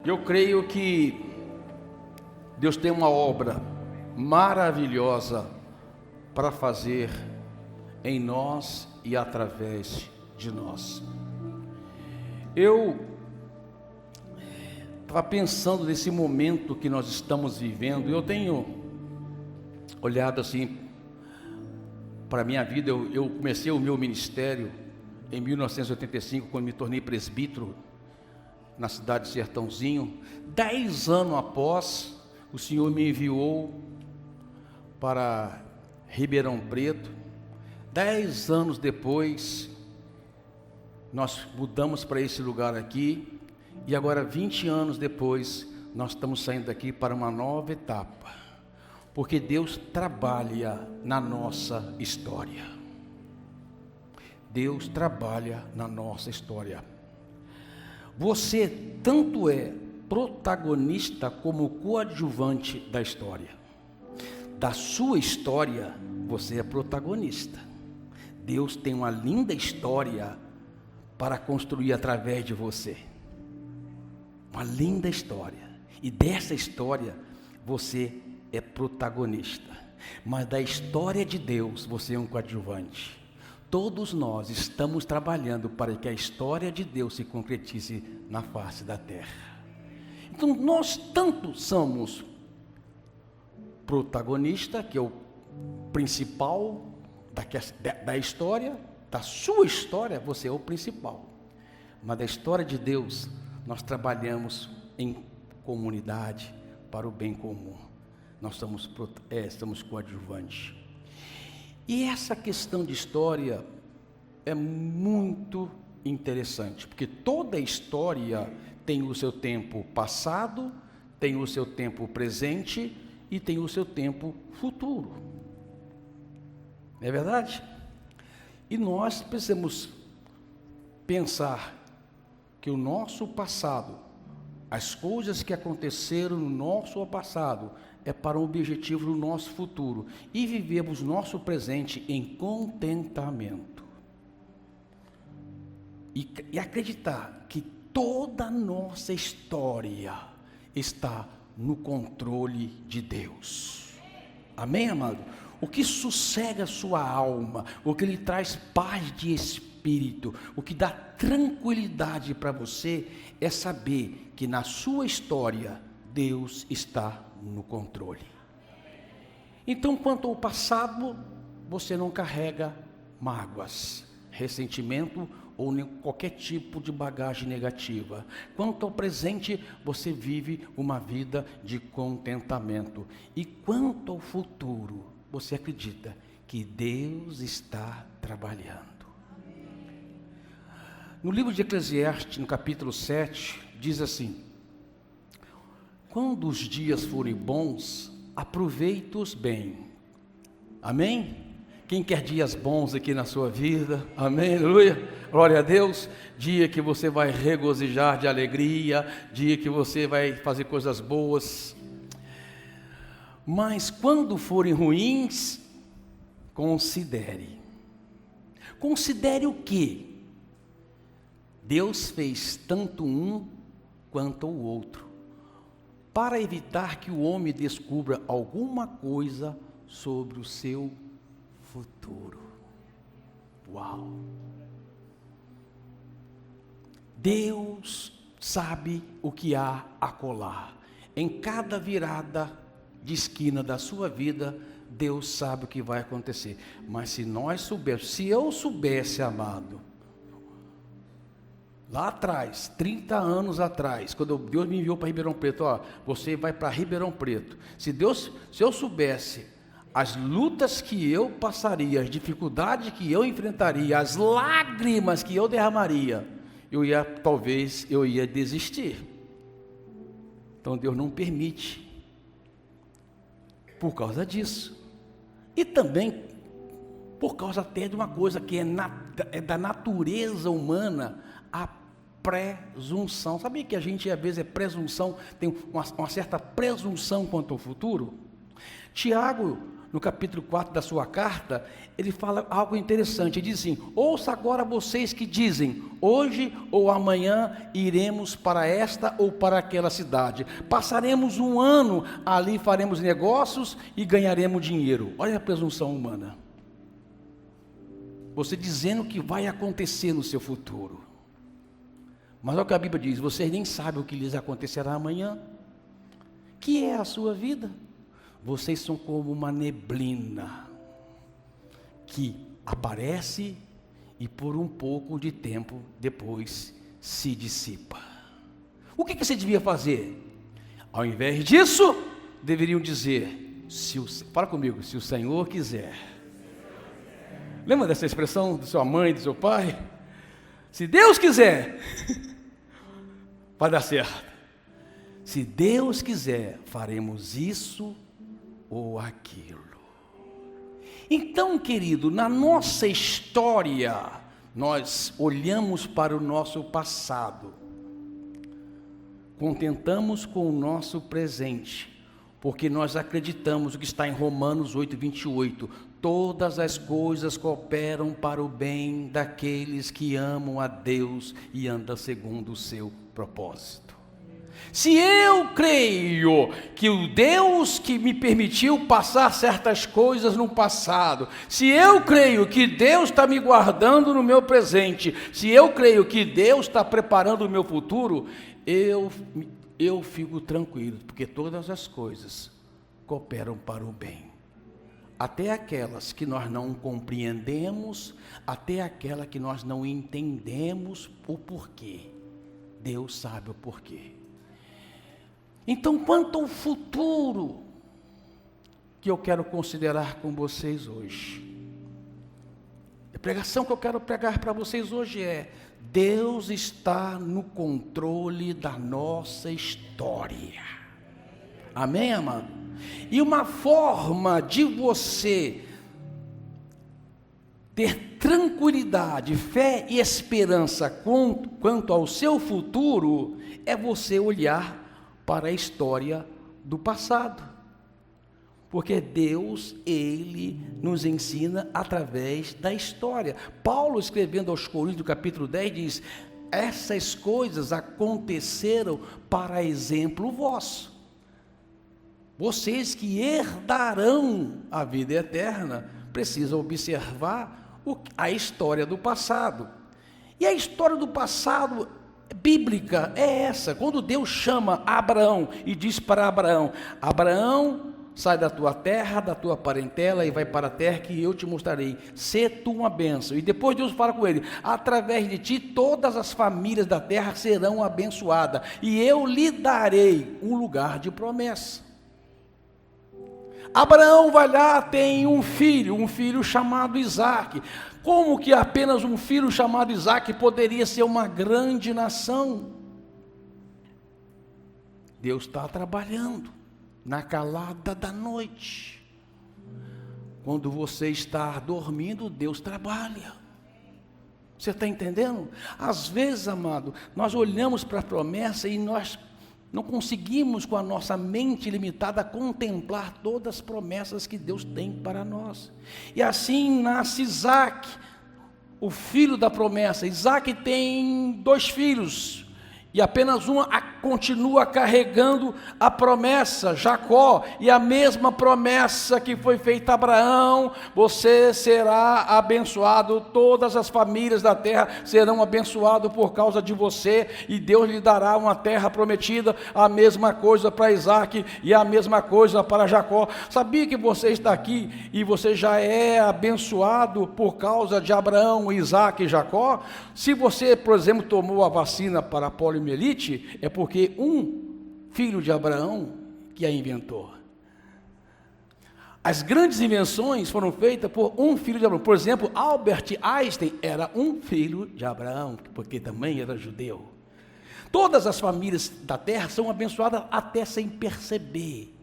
Eu creio que Deus tem uma obra maravilhosa para fazer em nós e através de nós. Eu estava pensando nesse momento que nós estamos vivendo. Eu tenho olhado assim para a minha vida. Eu comecei o meu ministério em 1985, quando me tornei presbítero na cidade de Sertãozinho. 10 anos após, o Senhor me enviou para Ribeirão Preto. 10 anos depois, nós mudamos para esse lugar aqui. E agora, 20 anos depois, nós estamos saindo daqui para uma nova etapa. Porque Deus trabalha na nossa história. Deus trabalha na nossa história. Você tanto é protagonista como coadjuvante da história. Da sua história, você é protagonista. Deus tem uma linda história para construir através de você. Uma linda história. E dessa história, você é protagonista. Mas da história de Deus, você é um coadjuvante. Todos nós estamos trabalhando para que a história de Deus se concretize na face da terra. Então nós tanto somos protagonista, que é o principal da história, da sua história, você é o principal. Mas da história de Deus, nós trabalhamos em comunidade para o bem comum. Nós estamos coadjuvantes. E essa questão de história é muito interessante, porque toda história tem o seu tempo passado, tem o seu tempo presente e tem o seu tempo futuro. Não é verdade? E nós precisamos pensar que o nosso passado, as coisas que aconteceram no nosso passado, é para um objetivo do nosso futuro, e vivemos nosso presente em contentamento, e acreditar que toda a nossa história está no controle de Deus. Amém, amado? O que sossega a sua alma, o que lhe traz paz de espírito, o que dá tranquilidade para você, é saber que na sua história Deus está no controle. Então, quanto ao passado, você não carrega mágoas, ressentimento ou qualquer tipo de bagagem negativa. Quanto ao presente, você vive uma vida de contentamento. E quanto ao futuro, você acredita que Deus está trabalhando. No livro de Eclesiastes, no capítulo 7, diz assim: quando os dias forem bons, aproveite-os bem. Amém? Quem quer dias bons aqui na sua vida? Amém? Aleluia? Glória a Deus. Dia que você vai regozijar de alegria, dia que você vai fazer coisas boas. Mas quando forem ruins, considere. Considere o quê? Deus fez tanto um quanto o outro, para evitar que o homem descubra alguma coisa sobre o seu futuro. Uau! Deus sabe o que há a colar. Em cada virada de esquina da sua vida, Deus sabe o que vai acontecer. Mas se nós soubéssemos, se eu soubesse, amado, lá atrás, 30 anos atrás, quando Deus me enviou para Ribeirão Preto, você vai para Ribeirão Preto. Se eu soubesse as lutas que eu passaria, as dificuldades que eu enfrentaria, as lágrimas que eu derramaria, talvez eu ia desistir. Então Deus não permite, por causa disso. E também por causa até de uma coisa que é da natureza humana, a presunção. Sabia que a gente às vezes é presunção, tem uma certa presunção quanto ao futuro? Tiago, no capítulo 4 da sua carta, ele fala algo interessante. Ele diz assim: ouça agora vocês que dizem, hoje ou amanhã iremos para esta ou para aquela cidade, passaremos um ano ali, faremos negócios e ganharemos dinheiro. Olha a presunção humana, você dizendo que vai acontecer no seu futuro. Mas olha o que a Bíblia diz: vocês nem sabem o que lhes acontecerá amanhã. Que é a sua vida? Vocês são como uma neblina que aparece e por um pouco de tempo depois se dissipa. O que você devia fazer? Ao invés disso, deveriam dizer, fala comigo, se o Senhor quiser. Lembra dessa expressão de sua mãe, do seu pai? Se Deus quiser, vai dar certo. Se Deus quiser, faremos isso ou aquilo. Então, querido, na nossa história, nós olhamos para o nosso passado, contentamos com o nosso presente, porque nós acreditamos o que está em Romanos 8:28, todas as coisas cooperam para o bem daqueles que amam a Deus e andam segundo o seu propósito. Se eu creio que o Deus que me permitiu passar certas coisas no passado, se eu creio que Deus está me guardando no meu presente, se eu creio que Deus está preparando o meu futuro, eu fico tranquilo, porque todas as coisas cooperam para o bem. Até aquelas que nós não compreendemos, até aquela que nós não entendemos o porquê. Deus sabe o porquê. Então, quanto ao futuro que eu quero considerar com vocês hoje, a pregação que eu quero pregar para vocês hoje é: Deus está no controle da nossa história. Amém, amado? E uma forma de você ter tranquilidade, fé e esperança quanto ao seu futuro é você olhar para a história do passado, porque Deus, Ele nos ensina através da história. Paulo, escrevendo aos Coríntios, no capítulo 10, diz: essas coisas aconteceram para exemplo vosso. Vocês que herdarão a vida eterna, precisam observar a história do passado. E a história do passado bíblica é essa. Quando Deus chama Abraão e diz para Abraão: Abraão, sai da tua terra, da tua parentela e vai para a terra que eu te mostrarei, sê tu uma bênção. E depois Deus fala com ele: através de ti todas as famílias da terra serão abençoadas, e eu lhe darei um lugar de promessa. Abraão vai lá, tem um filho chamado Isaque. Como que apenas um filho chamado Isaque poderia ser uma grande nação? Deus está trabalhando na calada da noite. Quando você está dormindo, Deus trabalha. Você está entendendo? Às vezes, amado, nós olhamos para a promessa e nós não conseguimos, com a nossa mente limitada, contemplar todas as promessas que Deus tem para nós. E assim nasce Isaque, o filho da promessa. Isaque tem 2 filhos, e apenas um continua carregando a promessa, Jacó. E a mesma promessa que foi feita a Abraão: você será abençoado, todas as famílias da terra serão abençoadas por causa de você, e Deus lhe dará uma terra prometida. A mesma coisa para Isaque e a mesma coisa para Jacó. Sabia que você está aqui e você já é abençoado por causa de Abraão, Isaque e Jacó? Se você, por exemplo, tomou a vacina para a poliomielite, é porque um filho de Abraão que a inventou. As grandes invenções foram feitas por um filho de Abraão. Por exemplo, Albert Einstein era um filho de Abraão, porque também era judeu. Todas as famílias da terra são abençoadas até sem perceber.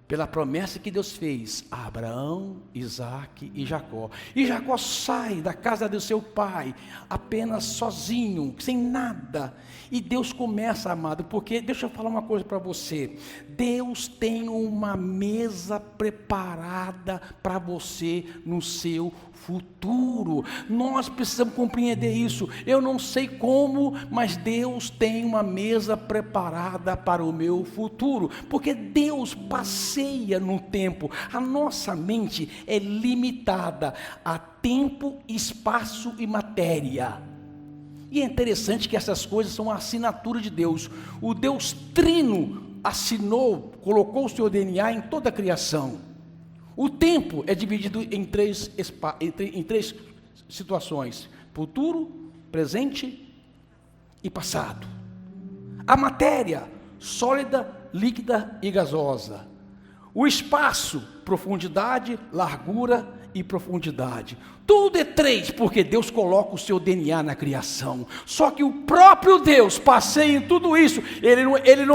pela promessa que Deus fez a Abraão, Isaque e Jacó. E Jacó sai da casa do seu pai, apenas sozinho, sem nada. E Deus começa, amado, porque, deixa eu falar uma coisa para você. Deus tem uma mesa preparada para você no seu futuro. Nós precisamos compreender isso. Eu não sei como, mas Deus tem uma mesa preparada para o meu futuro, porque Deus passeia no tempo. A nossa mente é limitada a tempo, espaço e matéria. E é interessante que essas coisas são a assinatura de Deus. O Deus Trino assinou, colocou o seu DNA em toda a criação. O tempo é dividido em três situações: futuro, presente e passado. A matéria, sólida, líquida e gasosa. O espaço, profundidade, largura e profundidade. Tudo é três, porque Deus coloca o seu DNA na criação. Só que o próprio Deus passeia em tudo isso. Ele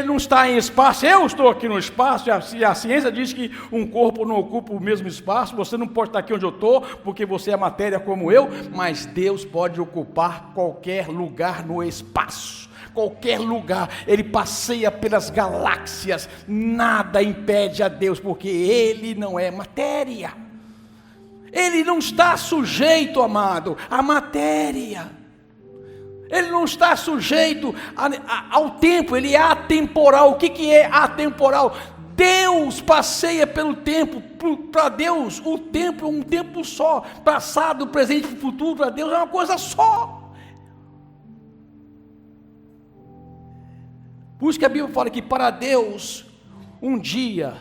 não está em espaço. Eu estou aqui no espaço, e a ciência diz que um corpo não ocupa o mesmo espaço. Você não pode estar aqui onde eu estou, porque você é matéria como eu. Mas Deus pode ocupar qualquer lugar no espaço. Qualquer lugar. Ele passeia pelas galáxias. Nada impede a Deus, porque Ele não é matéria. Ele não está sujeito, amado, à matéria. Ele não está sujeito ao tempo. Ele é atemporal. O que é atemporal? Deus passeia pelo tempo. Para Deus, o tempo é um tempo só. Passado, presente e futuro, para Deus é uma coisa só. Por isso que a Bíblia fala que para Deus, um dia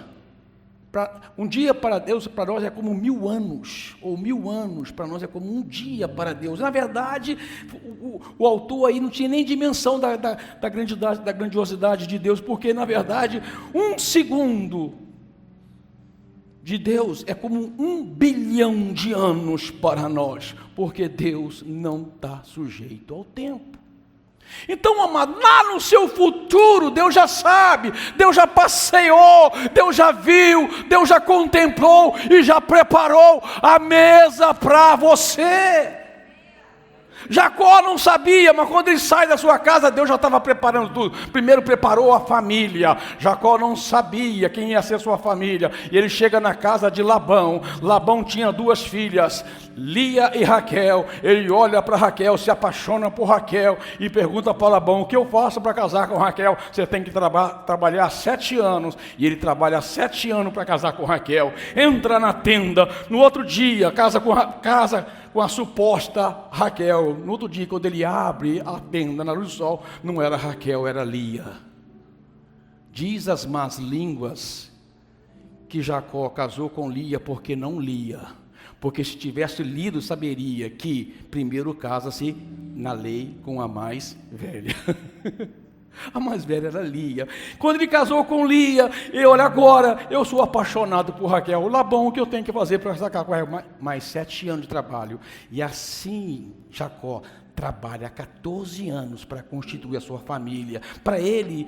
para Deus, para nós é como 1000 anos, ou 1000 anos para nós é como um dia para Deus. Na verdade, o autor aí não tinha nem dimensão da grandiosidade de Deus, porque na verdade, um segundo de Deus é como 1 bilhão de anos para nós, porque Deus não está sujeito ao tempo. Então, amado, lá no seu futuro, Deus já sabe, Deus já passeou, Deus já viu, Deus já contemplou e já preparou a mesa para você. Jacó não sabia, mas quando ele sai da sua casa, Deus já estava preparando tudo. Primeiro preparou a família. Jacó não sabia quem ia ser sua família, e ele chega na casa de Labão. Labão tinha 2 filhas, Lia e Raquel. Ele olha para Raquel, se apaixona por Raquel e pergunta para Labão: o que eu faço para casar com Raquel? Você tem que trabalhar 7 anos. E ele trabalha 7 anos para casar com Raquel. Entra na tenda, no outro dia casa com a suposta Raquel. No outro dia, quando ele abre a tenda na luz do sol, não era Raquel, era Lia. Diz as más línguas que Jacó casou com Lia porque não lia. Porque se tivesse lido, saberia que primeiro casa-se na lei com a mais velha. A mais velha era Lia. Quando ele casou com Lia, e olha agora, eu sou apaixonado por Raquel. Labão, o que eu tenho que fazer para sacar com ela? Mais 7 anos de trabalho. E assim, Jacó trabalha 14 anos para constituir a sua família. Para ele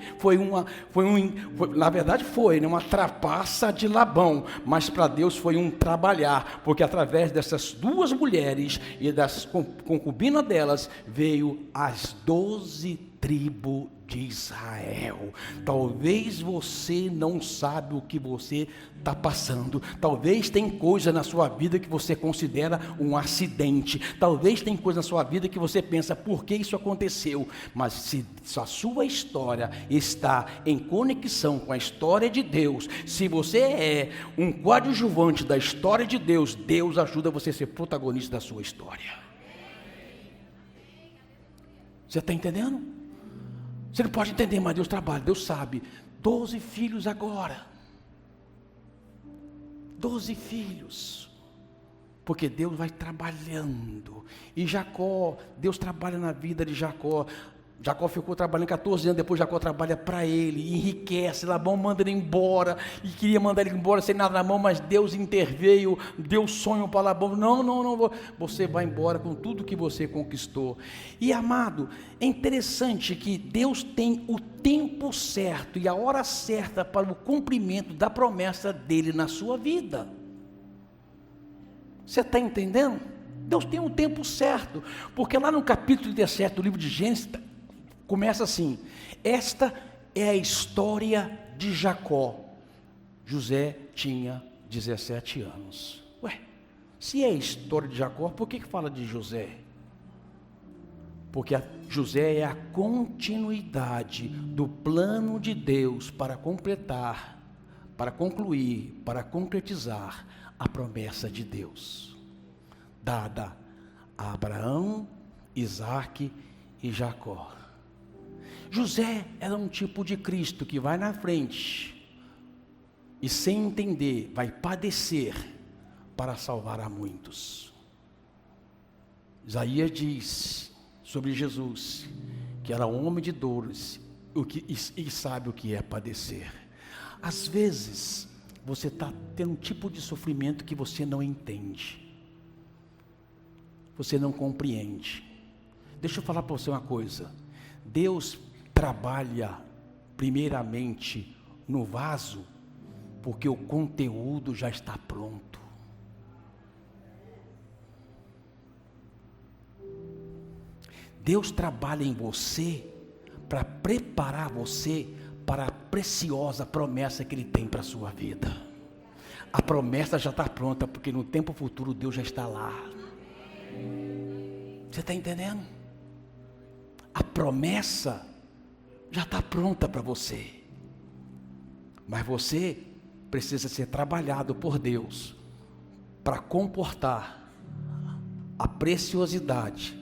na verdade foi uma trapaça de Labão, mas para Deus foi um trabalhar, porque através dessas 2 mulheres e das concubinas delas veio as 12 tribos de Israel. Talvez você não sabe o que você está passando. Talvez tem coisa na sua vida que você considera um acidente. Talvez tem coisa na sua vida que você pensa: por que isso aconteceu? Mas se a sua história está em conexão com a história de Deus, se você é um coadjuvante da história de Deus, Deus ajuda você a ser protagonista da sua história. Você está entendendo? Você não pode entender, mas Deus trabalha, Deus sabe. 12 filhos agora. 12 filhos. Porque Deus vai trabalhando. E Jacó, Deus trabalha na vida de Jacó. Jacó ficou trabalhando 14 anos, depois Jacó trabalha para ele, enriquece, Labão manda ele embora, e queria mandar ele embora sem nada na mão, mas Deus interveio, deu sonho para Labão, não, você vai embora com tudo que você conquistou. E amado, é interessante que Deus tem o tempo certo e a hora certa para o cumprimento da promessa dele na sua vida. Você está entendendo? Deus tem um tempo certo, porque lá no capítulo 17 do livro de Gênesis, começa assim: esta é a história de Jacó. José tinha 17 anos. Ué, se é a história de Jacó, por que fala de José? Porque José é a continuidade do plano de Deus para completar, para concluir, para concretizar a promessa de Deus, dada a Abraão, Isaque e Jacó. José era um tipo de Cristo que vai na frente e, sem entender, vai padecer para salvar a muitos. Isaías diz sobre Jesus que era homem de dores e sabe o que é padecer. Às vezes você está tendo um tipo de sofrimento que você não entende, você não compreende. Deixa eu falar para você uma coisa: Deus trabalha primeiramente no vaso, porque o conteúdo já está pronto. Deus trabalha em você para preparar você para a preciosa promessa que Ele tem para a sua vida. A promessa já está pronta, porque no tempo futuro Deus já está lá. Você está entendendo? A promessa já está pronta para você, mas você precisa ser trabalhado por Deus para comportar a preciosidade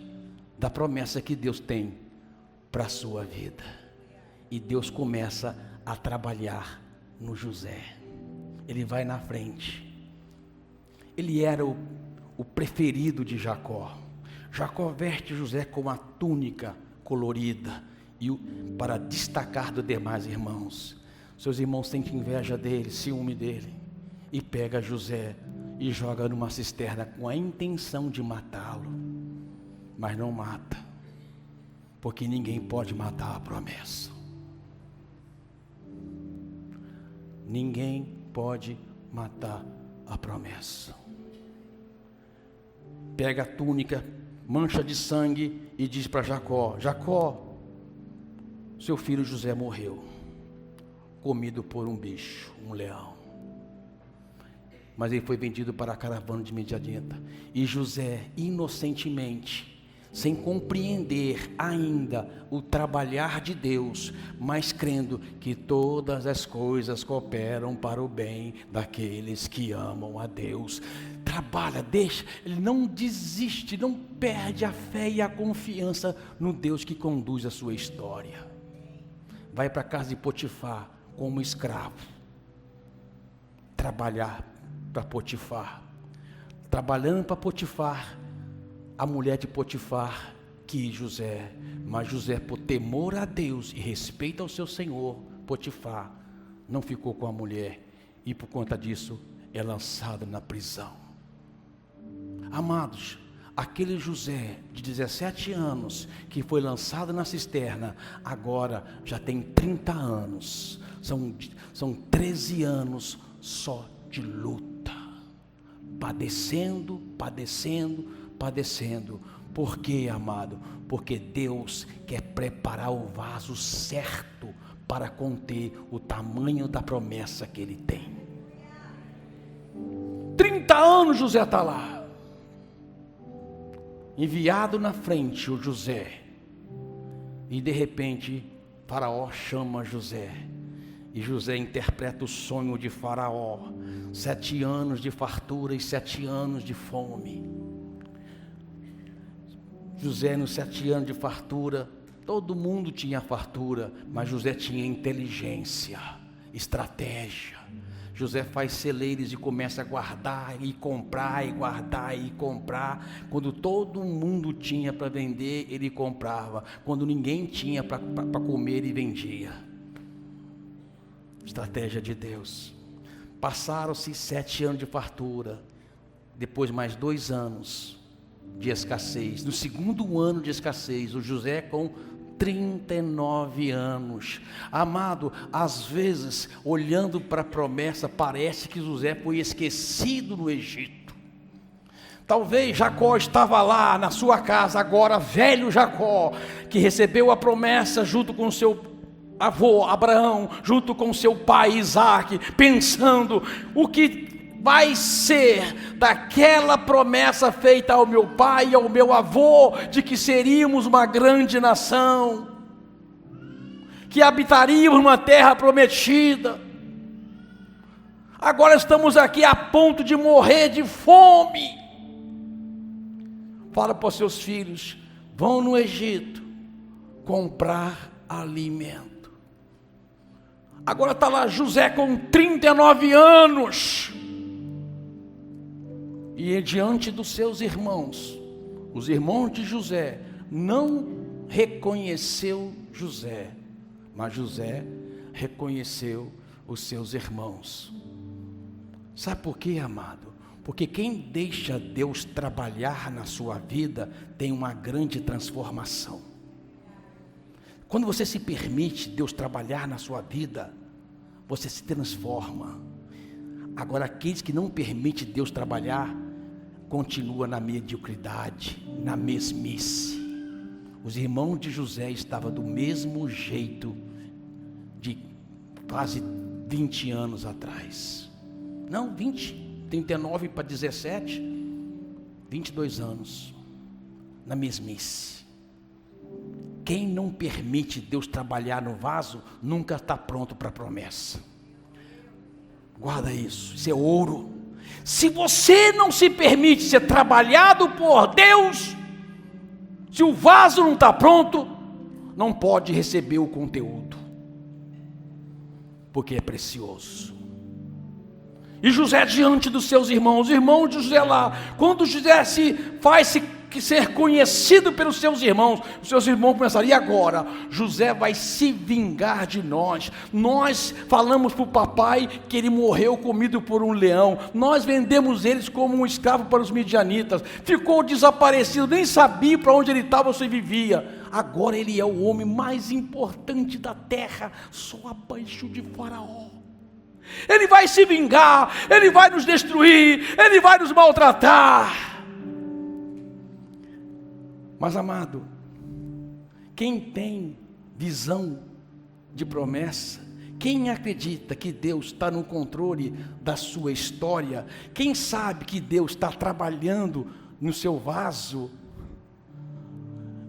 da promessa que Deus tem para a sua vida. E Deus começa a trabalhar no José. Ele vai na frente. Ele era o preferido de Jacó. Jacó veste José com uma túnica colorida para destacar dos demais irmãos. Seus irmãos sentem inveja dele, ciúme dele, e pega José e joga numa cisterna com a intenção de matá-lo, mas não mata, porque ninguém pode matar a promessa. Ninguém pode matar a promessa. Pega a túnica, mancha de sangue e diz para Jacó: Jacó, seu filho José morreu, comido por um bicho, um leão. Mas ele foi vendido para a caravana de Midianita. E José, inocentemente, sem compreender ainda o trabalhar de Deus, mas crendo que todas as coisas cooperam para o bem daqueles que amam a Deus, trabalha, deixa, ele não desiste, não perde a fé e a confiança no Deus que conduz a sua história. Vai para a casa de Potifar como escravo, trabalhar para Potifar, trabalhando para Potifar. A mulher de Potifar quis José, mas José, por temor a Deus e respeito ao seu senhor, Potifar, não ficou com a mulher, e por conta disso é lançado na prisão. Amados, aquele José de 17 anos, que foi lançado na cisterna, agora já tem 30 anos, são 13 anos só de luta, padecendo. Por quê, amado? Porque Deus quer preparar o vaso certo para conter o tamanho da promessa que Ele tem. 30 anos José está lá, enviado na frente o José, e de repente Faraó chama José, e José interpreta o sonho de Faraó: 7 anos de fartura e 7 anos de fome. José, nos 7 anos de fartura, todo mundo tinha fartura, mas José tinha inteligência, estratégia. José faz celeiros e começa a guardar e comprar e guardar e comprar. Quando todo mundo tinha para vender, ele comprava. Quando ninguém tinha para comer, ele vendia. Estratégia de Deus. Passaram-se 7 anos de fartura. Depois mais 2 anos de escassez. No segundo ano de escassez, o José com 39 anos. Amado, às vezes, olhando para a promessa, parece que José foi esquecido no Egito. Talvez Jacó estava lá na sua casa, agora velho Jacó, que recebeu a promessa junto com seu avô Abraão, junto com seu pai Isaac, pensando o que vai ser daquela promessa feita ao meu pai e ao meu avô, de que seríamos uma grande nação, que habitaríamos uma terra prometida. Agora estamos aqui a ponto de morrer de fome. Fala para os seus filhos: vão no Egito comprar alimento. Agora está lá José com 39 anos. E diante dos seus irmãos, os irmãos de José, não reconheceu José, mas José reconheceu os seus irmãos. Sabe por quê, amado? Porque quem deixa Deus trabalhar na sua vida, tem uma grande transformação. Quando você se permite Deus trabalhar na sua vida, você se transforma. Agora, aqueles que não permitem Deus trabalhar, continua na mediocridade, na mesmice. Os irmãos de José estavam do mesmo jeito de quase 20 anos atrás. Não, 39 para 17, 22 anos, na mesmice. Quem não permite Deus trabalhar no vaso, nunca está pronto para a promessa. Guarda isso, isso é ouro. Se você não se permite ser trabalhado por Deus, se o vaso não está pronto, não pode receber o conteúdo, porque é precioso. E José diante dos seus irmãos, os irmãos de José lá, quando José faz ser conhecido pelos seus irmãos, os seus irmãos pensaram: e agora? José vai se vingar de nós. Nós falamos para o papai que ele morreu comido por um leão, nós vendemos eles como um escravo para os midianitas, ficou desaparecido, nem sabia para onde ele estava ou se vivia. Agora ele é o homem mais importante da terra, só abaixo de Faraó. Ele vai se vingar, ele vai nos destruir, ele vai nos maltratar. Mas, amado, quem tem visão de promessa, quem acredita que Deus está no controle da sua história, quem sabe que Deus está trabalhando no seu vaso,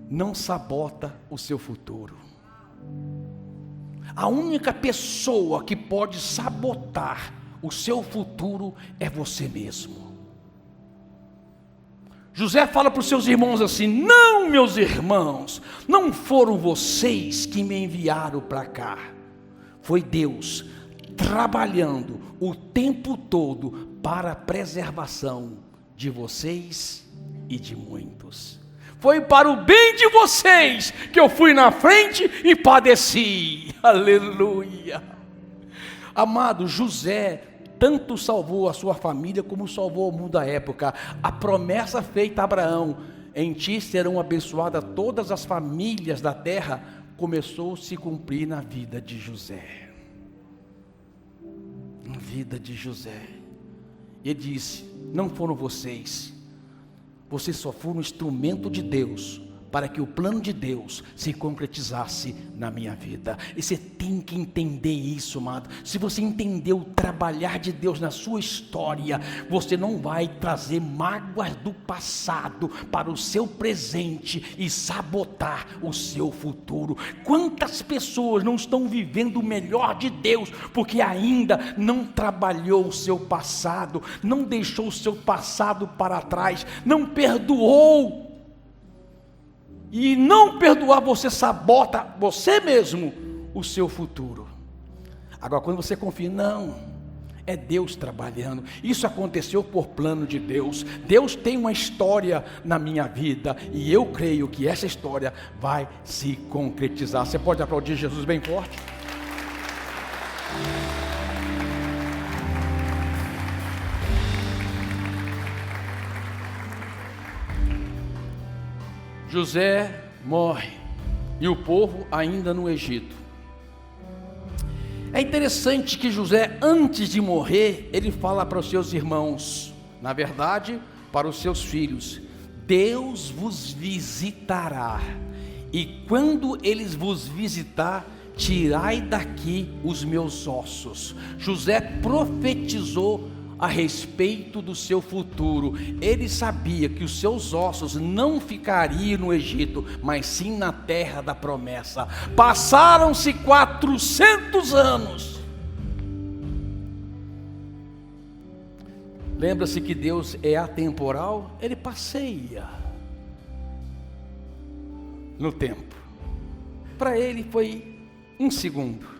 não sabota o seu futuro. A única pessoa que pode sabotar o seu futuro é você mesmo. José fala para os seus irmãos assim: não, meus irmãos, não foram vocês que me enviaram para cá, foi Deus trabalhando o tempo todo para a preservação de vocês e de muitos. Foi para o bem de vocês que eu fui na frente e padeci. Aleluia. Amado, José tanto salvou a sua família como salvou o mundo da época. A promessa feita a Abraão: em ti serão abençoadas todas as famílias da terra, começou a se cumprir na vida de José. Na vida de José. Ele disse: não foram vocês, vocês só foram um instrumento de Deus, para que o plano de Deus se concretizasse na minha vida. E você tem que entender isso, amado. Se você entender o trabalhar de Deus na sua história, você não vai trazer mágoas do passado para o seu presente e sabotar o seu futuro. Quantas pessoas não estão vivendo o melhor de Deus, porque ainda não trabalhou o seu passado, não deixou o seu passado para trás, não perdoou. E não perdoar, você sabota você mesmo o seu futuro. Agora, quando você confia: não, é Deus trabalhando. Isso aconteceu por plano de Deus. Deus tem uma história na minha vida, e eu creio que essa história vai se concretizar. Você pode aplaudir Jesus bem forte? José morre e o povo ainda no Egito. É interessante que José, antes de morrer, ele fala para os seus irmãos, na verdade, para os seus filhos: Deus vos visitará, e quando eles vos visitar, tirai daqui os meus ossos. José profetizou a respeito do seu futuro. Ele sabia que os seus ossos não ficariam no Egito, mas sim na terra da promessa. Passaram-se 400 anos. Lembra-se que Deus é atemporal? Ele passeia no tempo. Para ele foi um segundo.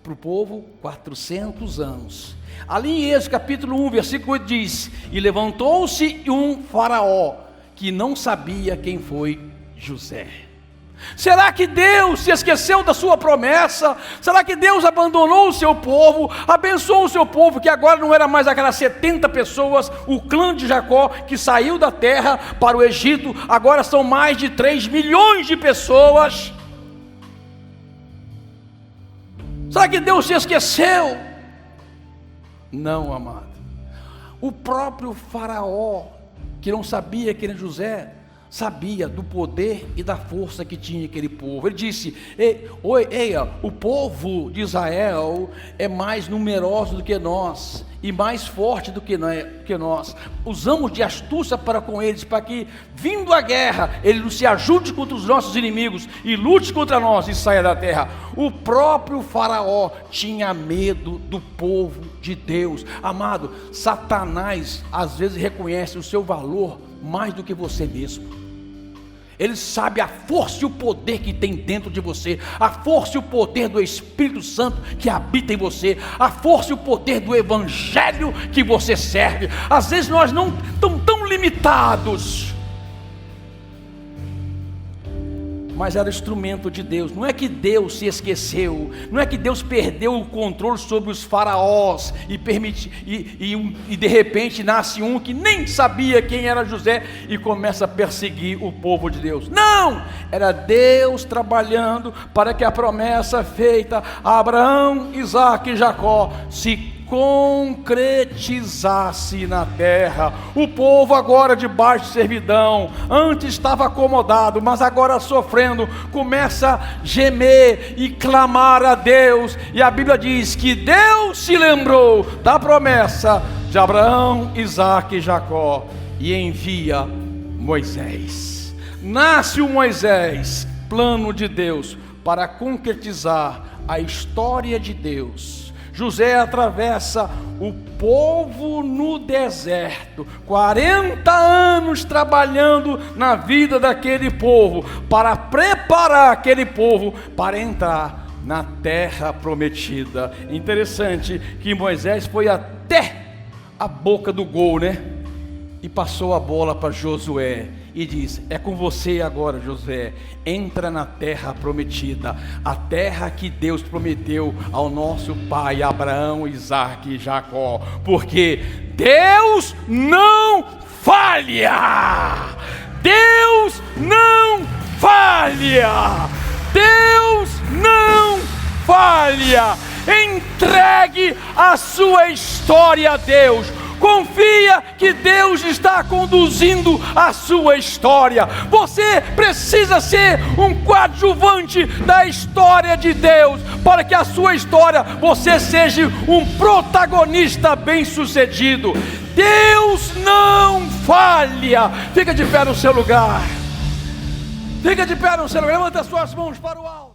Para o povo, 400 anos. Ali em Êxodo capítulo 1, versículo 8 diz: e levantou-se um faraó que não sabia quem foi José. Será que Deus se esqueceu da sua promessa? Será que Deus abandonou o seu povo, abençoou o seu povo, que agora não era mais aquelas 70 pessoas, o clã de Jacó que saiu da terra para o Egito, agora são mais de 3 milhões de pessoas? Será que Deus se esqueceu? Não, amado. O próprio faraó, que não sabia quem era José, sabia do poder e da força que tinha aquele povo. Ele disse: o povo de Israel é mais numeroso do que nós, e mais forte do que nós. Usamos de astúcia para com eles, para que, vindo a guerra, ele nos se ajude contra os nossos inimigos, e lute contra nós e saia da terra. O próprio faraó tinha medo do povo de Deus. Amado, Satanás às vezes reconhece o seu valor mais do que você mesmo. Ele sabe a força e o poder que tem dentro de você, a força e o poder do Espírito Santo que habita em você, a força e o poder do Evangelho que você serve. Às vezes nós não estamos tão limitados, mas era instrumento de Deus. Não é que Deus se esqueceu, não é que Deus perdeu o controle sobre os faraós e de repente nasce um que nem sabia quem era José e começa a perseguir o povo de Deus. Não! Era Deus trabalhando para que a promessa feita a Abraão, Isaque e Jacó se concretizasse na terra. O povo agora debaixo de servidão, antes estava acomodado, mas agora sofrendo, começa a gemer e clamar a Deus, e a Bíblia diz que Deus se lembrou da promessa de Abraão, Isaque e Jacó, e envia Moisés. Nasce o Moisés, plano de Deus para concretizar a história de Deus. José atravessa o povo no deserto, 40 anos trabalhando na vida daquele povo, para preparar aquele povo para entrar na terra prometida. Interessante que Moisés foi até a boca do gol, né? E passou a bola para Josué e diz: é com você agora, Josué, entra na terra prometida, a terra que Deus prometeu ao nosso pai Abraão, Isaque e Jacó, porque Deus não falha, Deus não falha, Deus não falha. Entregue a sua história a Deus. Confia que Deus está conduzindo a sua história. Você precisa ser um coadjuvante da história de Deus, para que a sua história, você seja um protagonista bem-sucedido. Deus não falha. Fica de pé no seu lugar. Fica de pé no seu lugar. Levanta as suas mãos para o alto.